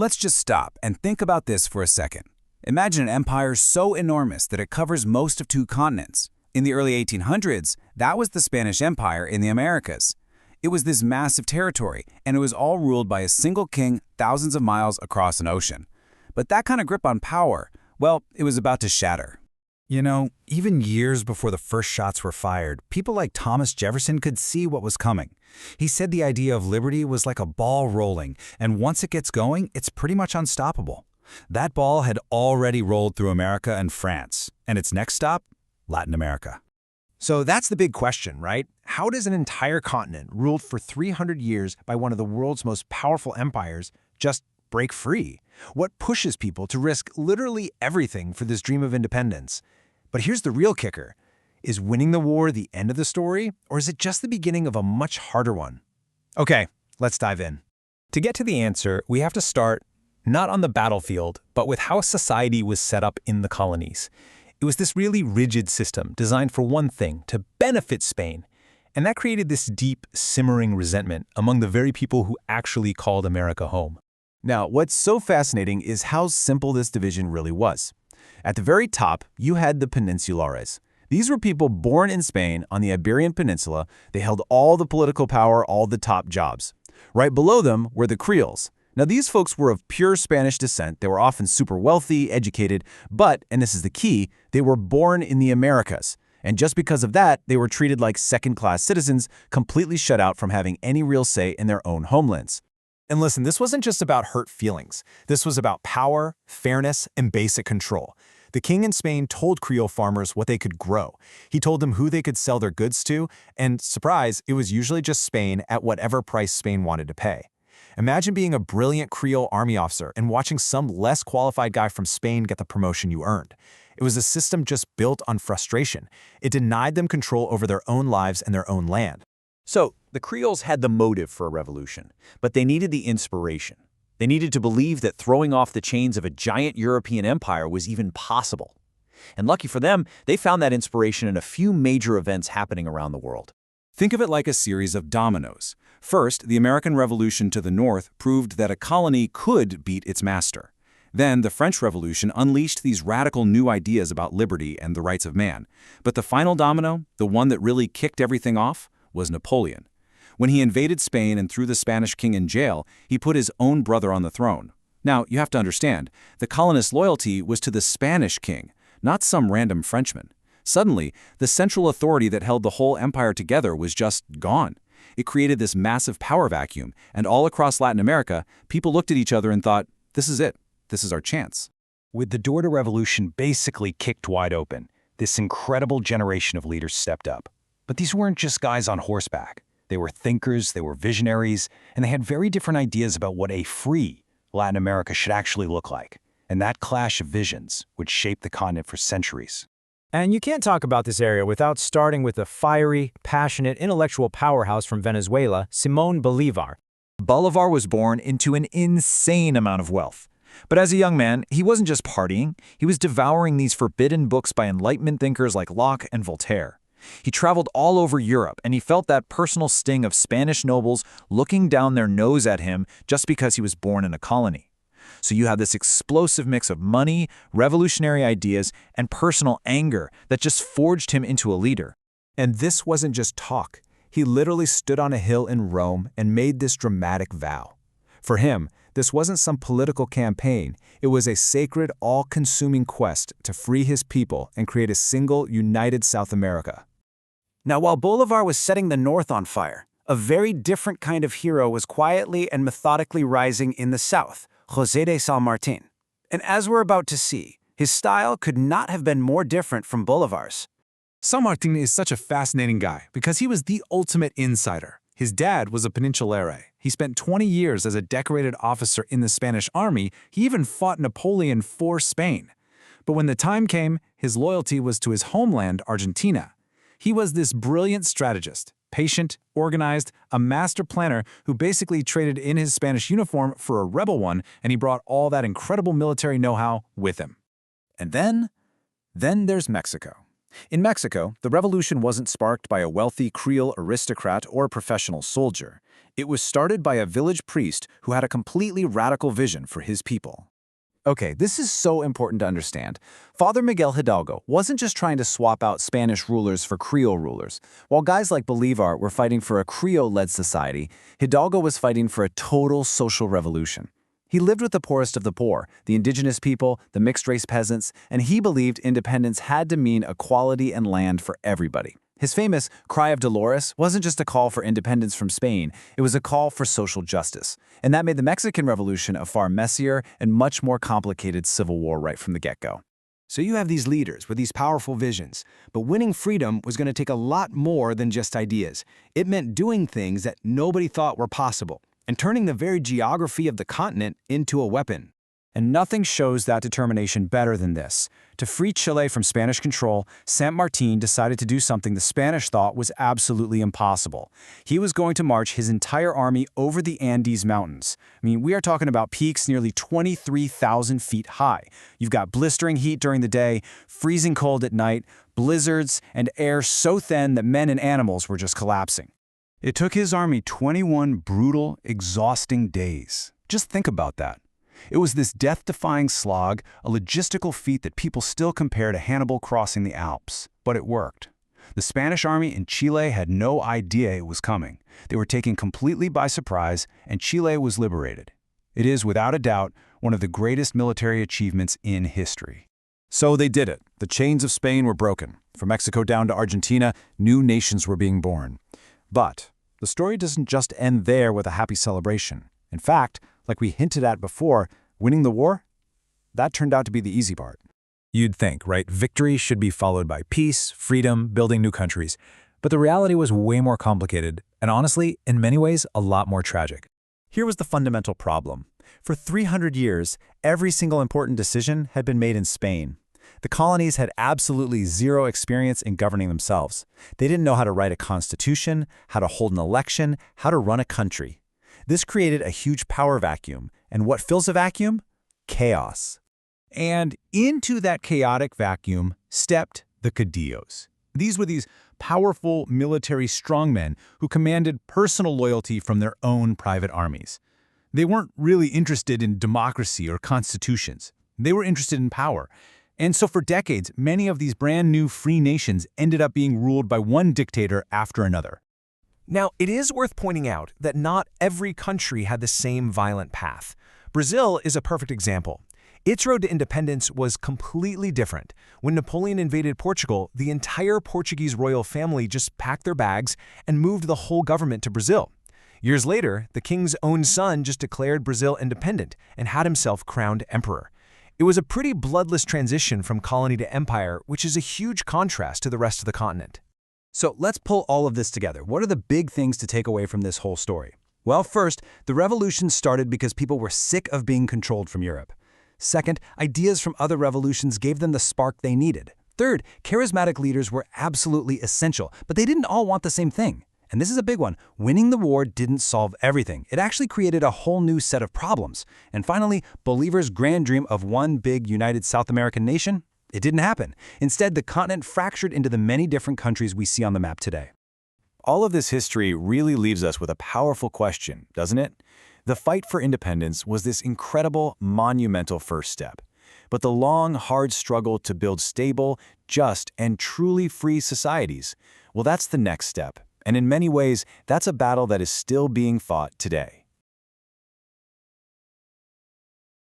Let's just stop and think about this for a second. Imagine an empire so enormous that it covers most of 2 continents. In the early 1800s, that was the Spanish Empire in the Americas. It was this massive territory, and it was all ruled by a single king thousands of miles across an ocean. But that kind of grip on power, well, it was about to shatter. You know, even years before the first shots were fired, people like Thomas Jefferson could see what was coming. He said the idea of liberty was like a ball rolling, and once it gets going, it's pretty much unstoppable. That ball had already rolled through America and France, and its next stop, Latin America. So that's the big question, right? How does an entire continent ruled for 300 years by one of the world's most powerful empires just break free? What pushes people to risk literally everything for this dream of independence? But here's the real kicker. Is winning the war the end of the story, or is it just the beginning of a much harder one? Okay, let's dive in. To get to the answer, we have to start not on the battlefield, but with how society was set up in the colonies. It was this really rigid system designed for one thing, to benefit Spain. And that created this deep, simmering resentment among the very people who actually called America home. Now, what's so fascinating is how simple this division really was. At the very top, you had the Peninsulares. These were people born in Spain on the Iberian Peninsula. They held all the political power, all the top jobs. Right below them were the Creoles. Now, these folks were of pure Spanish descent. They were often super wealthy, educated, but, and this is the key, they were born in the Americas. And just because of that, they were treated like second-class citizens, completely shut out from having any real say in their own homelands. And listen, this wasn't just about hurt feelings. This was about power, fairness, and basic control. The king in Spain told Creole farmers what they could grow. He told them who they could sell their goods to, and surprise, it was usually just Spain at whatever price Spain wanted to pay. Imagine being a brilliant Creole army officer and watching some less qualified guy from Spain get the promotion you earned. It was a system just built on frustration. It denied them control over their own lives and their own land. So, the Creoles had the motive for a revolution, but they needed the inspiration. They needed to believe that throwing off the chains of a giant European empire was even possible. And lucky for them, they found that inspiration in a few major events happening around the world. Think of it like a series of dominoes. First, the American Revolution to the north proved that a colony could beat its master. Then, the French Revolution unleashed these radical new ideas about liberty and the rights of man. But the final domino, the one that really kicked everything off, was Napoleon. When he invaded Spain and threw the Spanish king in jail, he put his own brother on the throne. Now, you have to understand, the colonists' loyalty was to the Spanish king, not some random Frenchman. Suddenly, the central authority that held the whole empire together was just gone. It created this massive power vacuum, and all across Latin America, people looked at each other and thought, this is it. This is our chance. With the door to revolution basically kicked wide open, this incredible generation of leaders stepped up. But these weren't just guys on horseback. They were thinkers, they were visionaries, and they had very different ideas about what a free Latin America should actually look like. And that clash of visions would shape the continent for centuries. And you can't talk about this area without starting with the fiery, passionate, intellectual powerhouse from Venezuela, Simón Bolívar. Bolivar was born into an insane amount of wealth. But as a young man, he wasn't just partying, he was devouring these forbidden books by Enlightenment thinkers like Locke and Voltaire. He traveled all over Europe, and he felt that personal sting of Spanish nobles looking down their nose at him just because he was born in a colony. So you have this explosive mix of money, revolutionary ideas, and personal anger that just forged him into a leader. And this wasn't just talk. He literally stood on a hill in Rome and made this dramatic vow. For him, this wasn't some political campaign. It was a sacred, all-consuming quest to free his people and create a single, united South America. Now, while Bolivar was setting the North on fire, a very different kind of hero was quietly and methodically rising in the South, José de San Martín. And as we're about to see, his style could not have been more different from Bolivar's. San Martín is such a fascinating guy because he was the ultimate insider. His dad was a Peninsulare. He spent 20 years as a decorated officer in the Spanish army. He even fought Napoleon for Spain. But when the time came, his loyalty was to his homeland, Argentina. He was this brilliant strategist, patient, organized, a master planner who basically traded in his Spanish uniform for a rebel one, and he brought all that incredible military know-how with him. And then there's Mexico. In Mexico, the revolution wasn't sparked by a wealthy Creole aristocrat or a professional soldier. It was started by a village priest who had a completely radical vision for his people. Okay, this is so important to understand. Father Miguel Hidalgo wasn't just trying to swap out Spanish rulers for Creole rulers. While guys like Bolivar were fighting for a Creole-led society, Hidalgo was fighting for a total social revolution. He lived with the poorest of the poor, the indigenous people, the mixed-race peasants, and he believed independence had to mean equality and land for everybody. His famous Cry of Dolores wasn't just a call for independence from Spain, it was a call for social justice. And that made the Mexican Revolution a far messier and much more complicated civil war right from the get-go. So you have these leaders with these powerful visions, but winning freedom was going to take a lot more than just ideas. It meant doing things that nobody thought were possible, and turning the very geography of the continent into a weapon. And nothing shows that determination better than this. To free Chile from Spanish control, San Martin decided to do something the Spanish thought was absolutely impossible. He was going to march his entire army over the Andes Mountains. I mean, we are talking about peaks nearly 23,000 feet high. You've got blistering heat during the day, freezing cold at night, blizzards, and air so thin that men and animals were just collapsing. It took his army 21 brutal, exhausting days. Just think about that. It was this death-defying slog, a logistical feat that people still compare to Hannibal crossing the Alps. But it worked. The Spanish army in Chile had no idea it was coming. They were taken completely by surprise, and Chile was liberated. It is, without a doubt, one of the greatest military achievements in history. So they did it. The chains of Spain were broken. From Mexico down to Argentina, new nations were being born. But the story doesn't just end there with a happy celebration. In fact, like we hinted at before, winning the war, that turned out to be the easy part. You'd think, right? Victory should be followed by peace, freedom, building new countries. But the reality was way more complicated, and honestly, in many ways, a lot more tragic. Here was the fundamental problem. For 300 years, every single important decision had been made in Spain. The colonies had absolutely zero experience in governing themselves. They didn't know how to write a constitution, how to hold an election, how to run a country. This created a huge power vacuum. And what fills a vacuum? Chaos. And into that chaotic vacuum stepped the Caudillos. These were these powerful military strongmen who commanded personal loyalty from their own private armies. They weren't really interested in democracy or constitutions. They were interested in power. And so for decades, many of these brand new free nations ended up being ruled by one dictator after another. Now, it is worth pointing out that not every country had the same violent path. Brazil is a perfect example. Its road to independence was completely different. When Napoleon invaded Portugal, the entire Portuguese royal family just packed their bags and moved the whole government to Brazil. Years later, the king's own son just declared Brazil independent and had himself crowned emperor. It was a pretty bloodless transition from colony to empire, which is a huge contrast to the rest of the continent. So let's pull all of this together. What are the big things to take away from this whole story? Well, first, the revolution started because people were sick of being controlled from Europe. Second, ideas from other revolutions gave them the spark they needed. Third, charismatic leaders were absolutely essential, but they didn't all want the same thing. And this is a big one. Winning the war didn't solve everything. It actually created a whole new set of problems. And finally, Bolivar's grand dream of one big united South American nation? It didn't happen. Instead, the continent fractured into the many different countries we see on the map today. All of this history really leaves us with a powerful question, doesn't it? The fight for independence was this incredible, monumental first step. But the long, hard struggle to build stable, just, and truly free societies, well, that's the next step. And in many ways, that's a battle that is still being fought today.